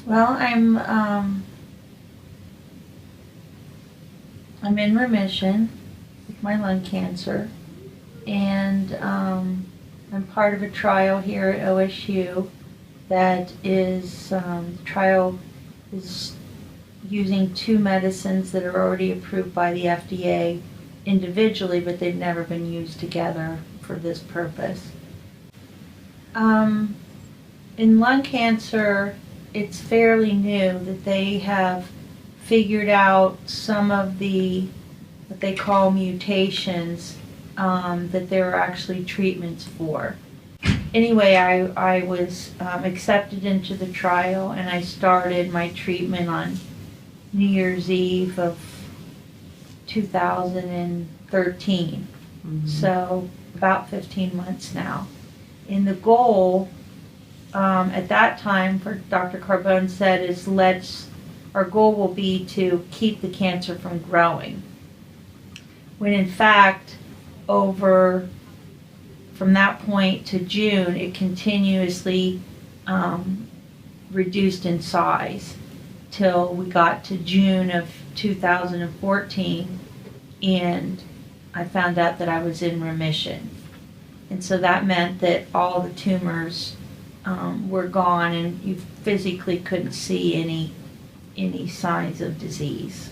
Well, I'm in remission with my lung cancer, and I'm part of a trial here at OSU that is trial is using two medicines that are already approved by the FDA individually, but they've never been used together for this purpose. In lung cancer, it's fairly new that they have figured out some of the what they call mutations that there are actually treatments for. Anyway, I was accepted into the trial, and I started my treatment on New Year's Eve of 2013. So about 15 months now. And the goal at that time, for Dr. Carbone said, is our goal will be to keep the cancer from growing. When in fact, from that point to June, it continuously reduced in size till we got to June of 2014, and I found out that I was in remission. And so that meant that all the tumors were gone, and you physically couldn't see any signs of disease.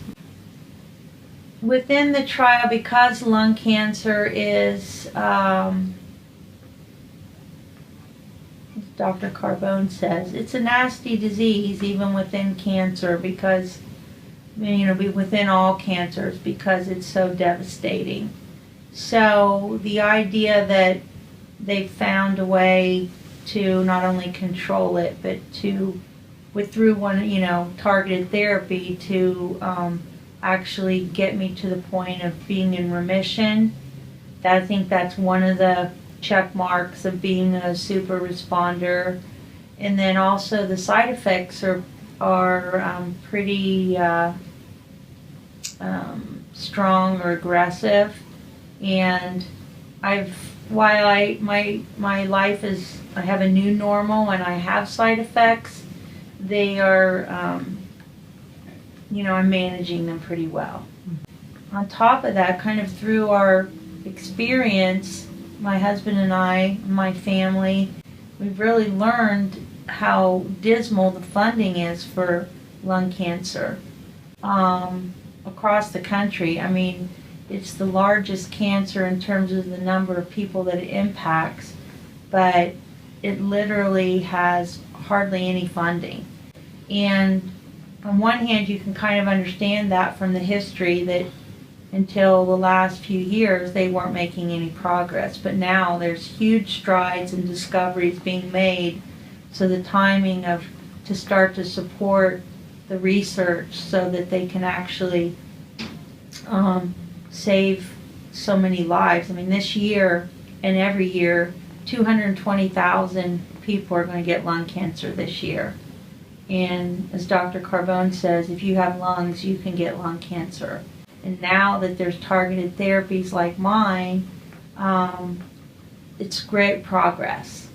Within the trial, because lung cancer is, as Dr. Carbone says, it's a nasty disease even within cancer, because, within all cancers, because it's so devastating. So the idea that they found a way to not only control it, but through one, targeted therapy to actually get me to the point of being in remission. I think that's one of the check marks of being a super responder. And then also the side effects are pretty strong or aggressive. And my life is, I have a new normal and I have side effects, they are, I'm managing them pretty well. On top of that, kind of through our experience, my husband and I, my family, we've really learned how dismal the funding is for lung cancer across the country. I mean, it's the largest cancer in terms of the number of people that it impacts, but it literally has hardly any funding. And on one hand, you can kind of understand that from the history that until the last few years, they weren't making any progress. But now there's huge strides and discoveries being made. So the timing to start to support the research so that they can actually save so many lives. I mean, this year and every year, 220,000 people are going to get lung cancer this year. And as Dr. Carbone says, if you have lungs, you can get lung cancer. And now that there's targeted therapies like mine, it's great progress.